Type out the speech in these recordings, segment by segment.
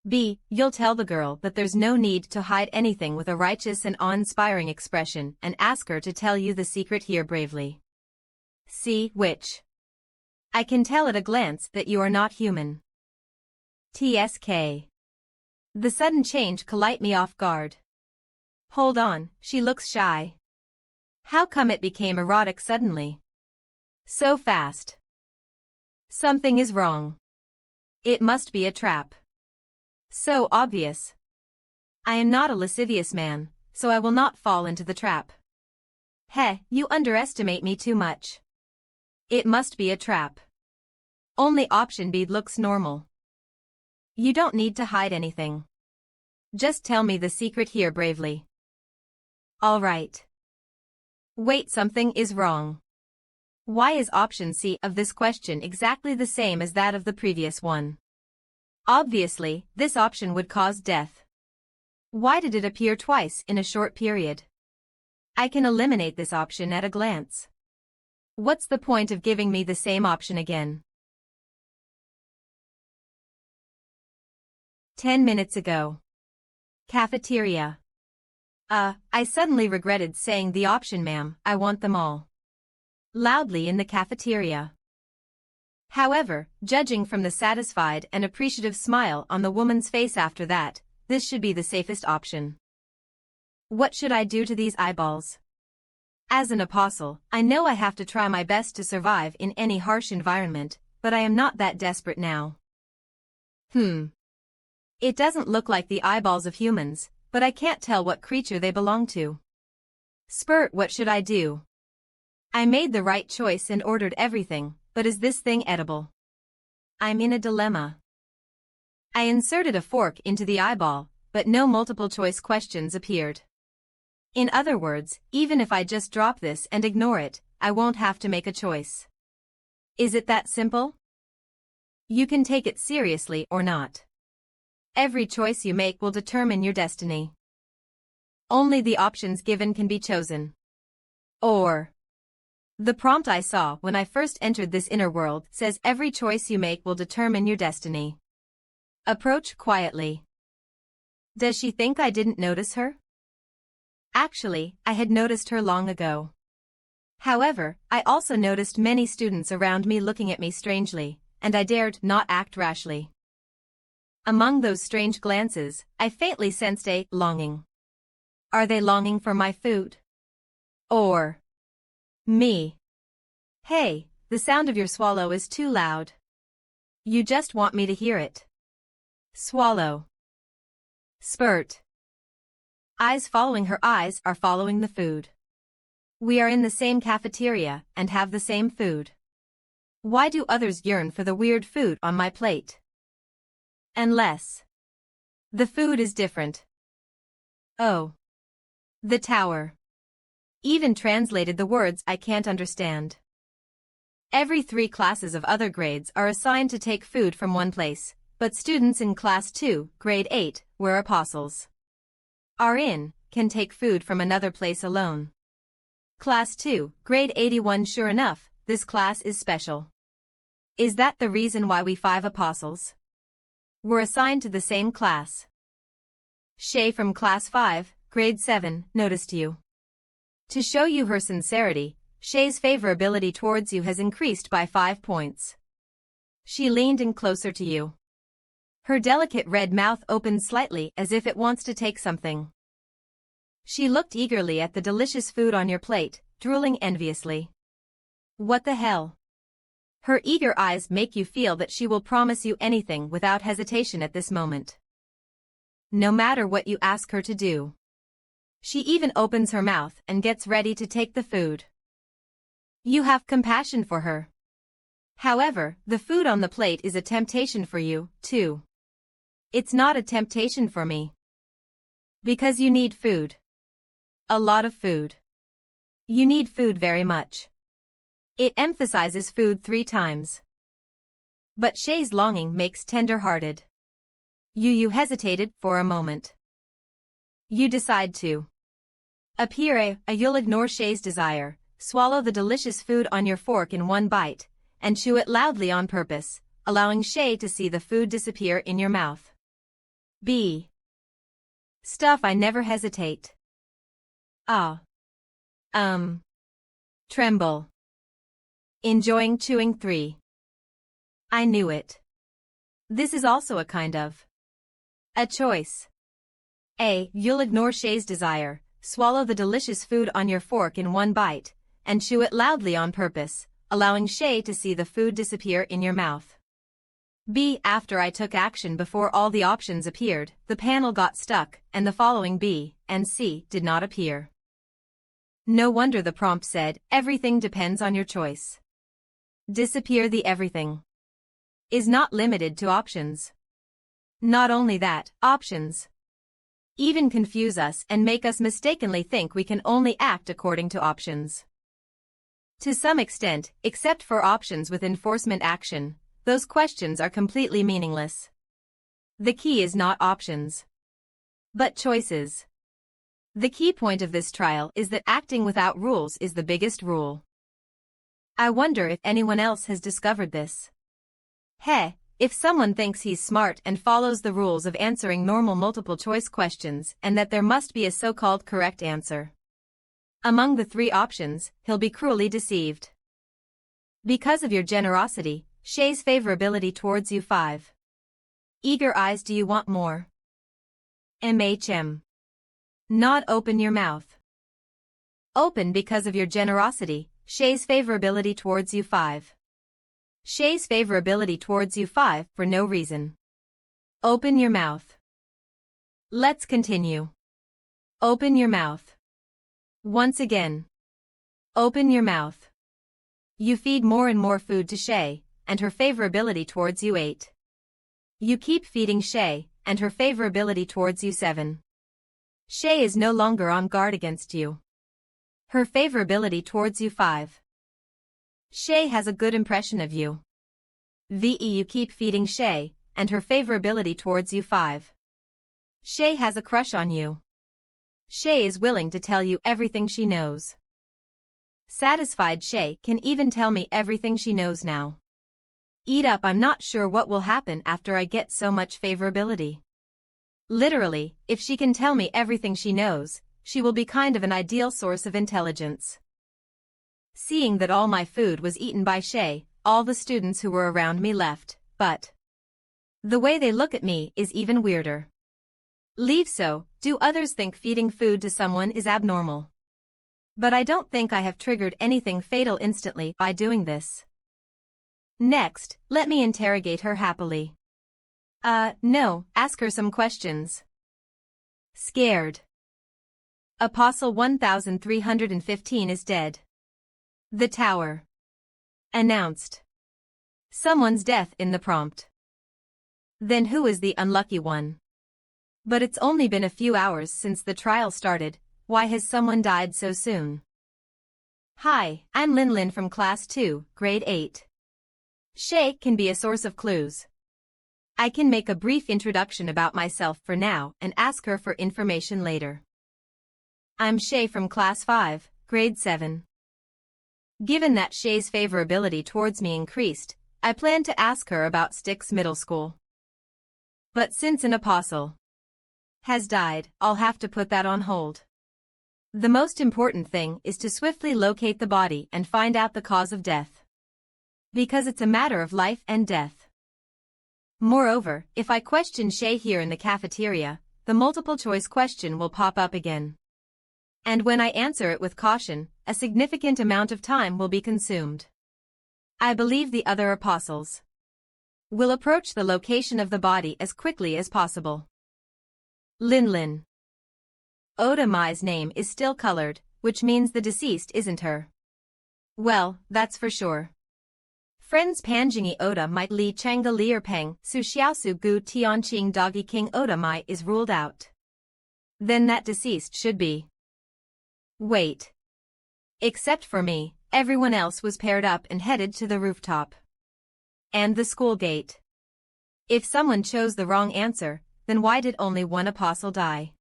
B. You'll tell the girl that there's no need to hide anything with a righteous and awe-inspiring expression and ask her to tell you the secret here bravely. C. Which? I can tell at a glance that you are not human. TSK. The sudden change caught me off guard. Hold on, she looks shy. How come it became erotic suddenly? So fast. Something is wrong. It must be a trap. So obvious. I am not a lascivious man, so I will not fall into the trap. Heh, you underestimate me too much. It must be a trap. Only option B looks normal. You don't need to hide anything. Just tell me the secret here bravely. All right. Wait, something is wrong. Why is option C of this question exactly the same as that of the previous one? Obviously, this option would cause death. Why did it appear twice in a short period? I can eliminate this option at a glance. What's the point of giving me the same option again? 10 minutes ago. Cafeteria. I suddenly regretted saying the option, ma'am, I want them all. Loudly in the cafeteria. However, judging from the satisfied and appreciative smile on the woman's face after that, this should be the safest option. What should I do to these eyeballs? As an apostle, I know I have to try my best to survive in any harsh environment, but I am not that desperate now. It doesn't look like the eyeballs of humans, but I can't tell what creature they belong to. Spurt, what should I do? I made the right choice and ordered everything, but is this thing edible? I'm in a dilemma. I inserted a fork into the eyeball, but no multiple choice questions appeared. In other words, even if I just drop this and ignore it, I won't have to make a choice. Is it that simple? You can take it seriously or not. Every choice you make will determine your destiny. Only the options given can be chosen. Or. The prompt I saw when I first entered this inner world says every choice you make will determine your destiny. Approach quietly. Does she think I didn't notice her? Actually, I had noticed her long ago. However, I also noticed many students around me looking at me strangely, and I dared not act rashly. Among those strange glances, I faintly sensed a longing. Are they longing for my food? Or me? Hey, the sound of your swallow is too loud. You just want me to hear it. Swallow. Spurt. Eyes following her eyes are following the food. We are in the same cafeteria and have the same food. Why do others yearn for the weird food on my plate? Unless the food is different. Oh. The tower. Even translated the words I can't understand. Every 3 classes of other grades are assigned to take food from one place, but students in Class 2, Grade 8, where apostles are in, can take food from another place alone. Class 2, Grade 81. Sure enough, this class is special. Is that the reason why we 5 apostles were assigned to the same class? Shay from Class 5, Grade 7, noticed you. To show you her sincerity, Shay's favorability towards you has increased by 5 points. She leaned in closer to you. Her delicate red mouth opened slightly as if it wants to take something. She looked eagerly at the delicious food on your plate, drooling enviously. What the hell? Her eager eyes make you feel that she will promise you anything without hesitation at this moment. No matter what you ask her to do. She even opens her mouth and gets ready to take the food. You have compassion for her. However, the food on the plate is a temptation for you, too. It's not a temptation for me. Because you need food. A lot of food. You need food very much. It emphasizes food 3 times. But Shay's longing makes tender-hearted. You hesitated for a moment. You decide to appear you'll ignore Shay's desire, swallow the delicious food on your fork in one bite, and chew it loudly on purpose, allowing Shay to see the food disappear in your mouth. B. Stuff I never hesitate. Ah. Tremble. Enjoying chewing. 3. I knew it. This is also a kind of a choice. A. You'll ignore Shay's desire, swallow the delicious food on your fork in one bite, and chew it loudly on purpose, allowing Shay to see the food disappear in your mouth. B. After I took action before all the options appeared, the panel got stuck, and the following B and C did not appear. No wonder the prompt said, everything depends on your choice. Disappear. The everything is not limited to options. Not only that, options even confuse us and make us mistakenly think we can only act according to options. To some extent, except for options with enforcement action, those questions are completely meaningless. The key is not options, but choices. The key point of this trial is that acting without rules is the biggest rule. I wonder if anyone else has discovered this. If someone thinks he's smart and follows the rules of answering normal multiple-choice questions and that there must be a so-called correct answer among the 3 options, he'll be cruelly deceived. Because of your generosity, Shay's favorability towards you. 5. Eager eyes. Do you want more? Nod. Open your mouth. Open because of your generosity, Shay's favorability towards you. 5. Shay's favorability towards you. 5. For no reason. Open your mouth. Let's continue. Open your mouth. Once again. Open your mouth. You feed more and more food to Shay, and her favorability towards you. 8. You keep feeding Shay, and her favorability towards you. 7. Shay is no longer on guard against you. Her favorability towards you. 5. Shay has a good impression of you. You keep feeding Shay, and her favorability towards you. 5. Shay has a crush on you. Shay is willing to tell you everything she knows. Satisfied. Shay can even tell me everything she knows now. Eat up. I'm not sure what will happen after I get so much favorability. Literally, if she can tell me everything she knows, she will be kind of an ideal source of intelligence. Seeing that all my food was eaten by Shay, all the students who were around me left, but the way they look at me is even weirder. Leave. So, do others think feeding food to someone is abnormal? But I don't think I have triggered anything fatal instantly by doing this. Next, let me interrogate her happily. No, ask her some questions. Scared. Apostle 1315 is dead. The tower announced someone's death in the prompt. Then who is the unlucky one? But it's only been a few hours since the trial started. Why has someone died so soon? Hi, I'm Lin from Class 2, Grade 8. Shay can be a source of clues. I can make a brief introduction about myself for now and ask her for information later. I'm Shay from Class 5, Grade 7. Given that Shay's favorability towards me increased, I plan to ask her about Styx Middle School. But since an apostle has died, I'll have to put that on hold. The most important thing is to swiftly locate the body and find out the cause of death. Because it's a matter of life and death. Moreover, if I question Shay here in the cafeteria, the multiple-choice question will pop up again. And when I answer it with caution, a significant amount of time will be consumed. I believe the other apostles will approach the location of the body as quickly as possible. Lin. Oda Mai's name is still colored, which means the deceased isn't her. Well, that's for sure. Friends Panjingi Oda Mai Li Changa Lier Peng Su Xiaosu Gu Tianqing Doggy King Oda Mai is ruled out. Then that deceased should be. Wait. Except for me, everyone else was paired up and headed to the rooftop. And the school gate. If someone chose the wrong answer, then why did only one apostle die?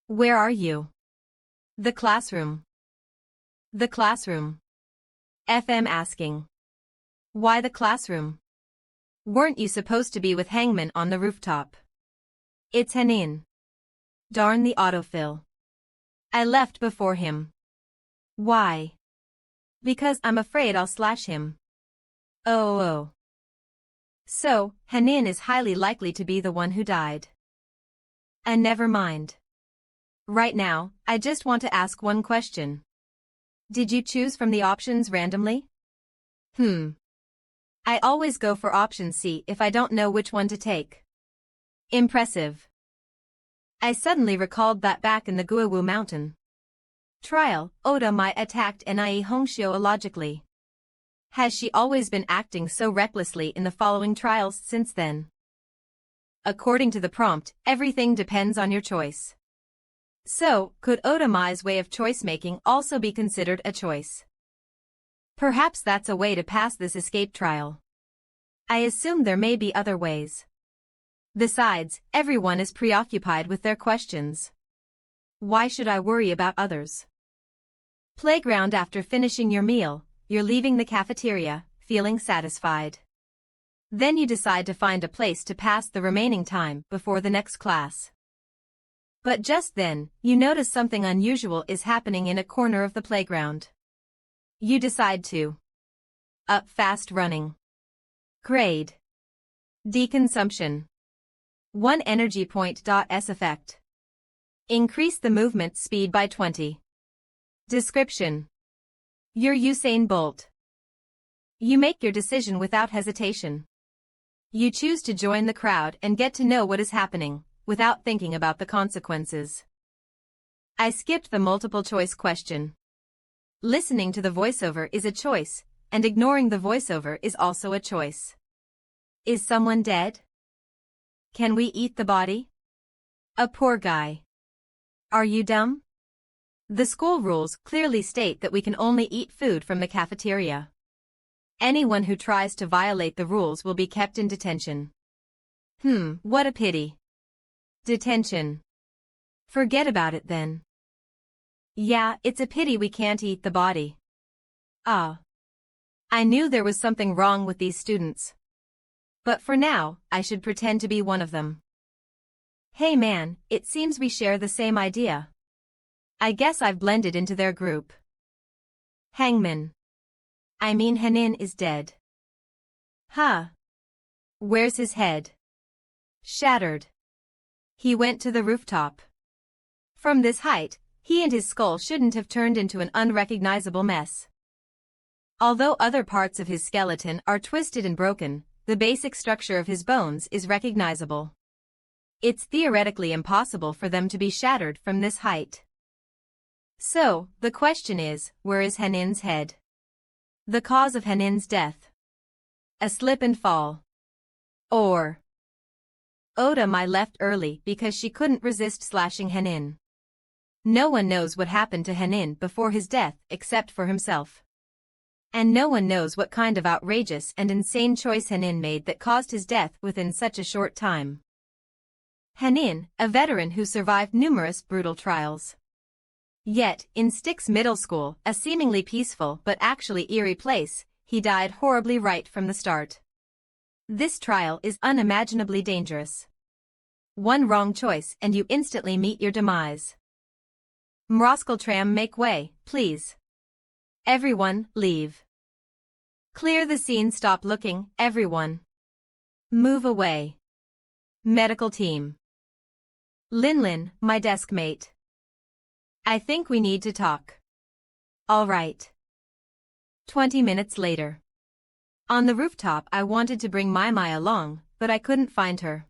Where are you? The classroom. The classroom. FM asking. Why the classroom? Weren't you supposed to be with Hangman on the rooftop? It's Hanin. Darn the autofill. I left before him. Why? Because I'm afraid I'll slash him. Oh. So, Hanin is highly likely to be the one who died. And never mind. Right now, I just want to ask one question. Did you choose from the options randomly? I always go for option C if I don't know which one to take. Impressive. I suddenly recalled that back in the Guawu Mountain trial, Oda Mai attacked Nie Hongxiu illogically. Has she always been acting so recklessly in the following trials since then? According to the prompt, everything depends on your choice. So, could Oda Mai's way of choice-making also be considered a choice? Perhaps that's a way to pass this escape trial. I assume there may be other ways. Besides, everyone is preoccupied with their questions. Why should I worry about others? Playground. After finishing your meal, you're leaving the cafeteria, feeling satisfied. Then you decide to find a place to pass the remaining time before the next class. But just then, you notice something unusual is happening in a corner of the playground. You decide to up fast running. Grade. Deconsumption. 1 energy point. S effect. Increase the movement speed by 20. Description. You're Usain Bolt. You make your decision without hesitation. You choose to join the crowd and get to know what is happening, without thinking about the consequences. I skipped the multiple choice question. Listening to the voiceover is a choice, and ignoring the voiceover is also a choice. Is someone dead? Can we eat the body? A poor guy. Are you dumb? The school rules clearly state that we can only eat food from the cafeteria. Anyone who tries to violate the rules will be kept in detention. What a pity. Detention. Forget about it then. Yeah, it's a pity we can't eat the body. Ah. I knew there was something wrong with these students. But for now, I should pretend to be one of them. Hey man, it seems we share the same idea. I guess I've blended into their group. Hangman. I mean Hanin is dead. Huh. Where's his head? Shattered. He went to the rooftop. From this height, he and his skull shouldn't have turned into an unrecognizable mess. Although other parts of his skeleton are twisted and broken, the basic structure of his bones is recognizable. It's theoretically impossible for them to be shattered from this height. So, the question is, where is Hanin's head? The cause of Hanin's death? A slip and fall. Or Oda Mai left early because she couldn't resist slashing Hanin. No one knows what happened to Hanin before his death except for himself. And no one knows what kind of outrageous and insane choice Hanin made that caused his death within such a short time. Hanin, a veteran who survived numerous brutal trials. Yet, in Styx Middle School, a seemingly peaceful but actually eerie place, he died horribly right from the start. This trial is unimaginably dangerous. One wrong choice and you instantly meet your demise. Mroskal Tram, make way, please. Everyone, leave. Clear the scene, stop looking, everyone. Move away. Medical team. Lin, my desk mate. I think we need to talk. All right. 20 minutes later. On the rooftop, I wanted to bring Mai along, but I couldn't find her.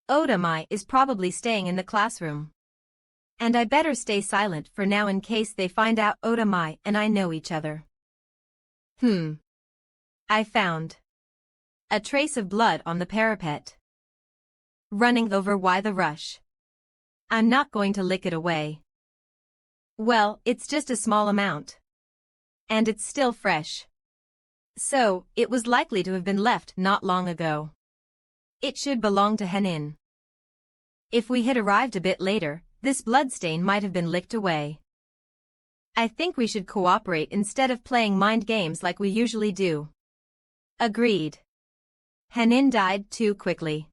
Oda Mai is probably staying in the classroom. And I better stay silent for now in case they find out Oda Mai and I know each other. I found a trace of blood on the parapet. Running over, why the rush? I'm not going to lick it away. Well, it's just a small amount. And it's still fresh. So, it was likely to have been left not long ago. It should belong to Hanin. If we had arrived a bit later, this bloodstain might have been licked away. I think we should cooperate instead of playing mind games like we usually do. Agreed. Hanin died too quickly.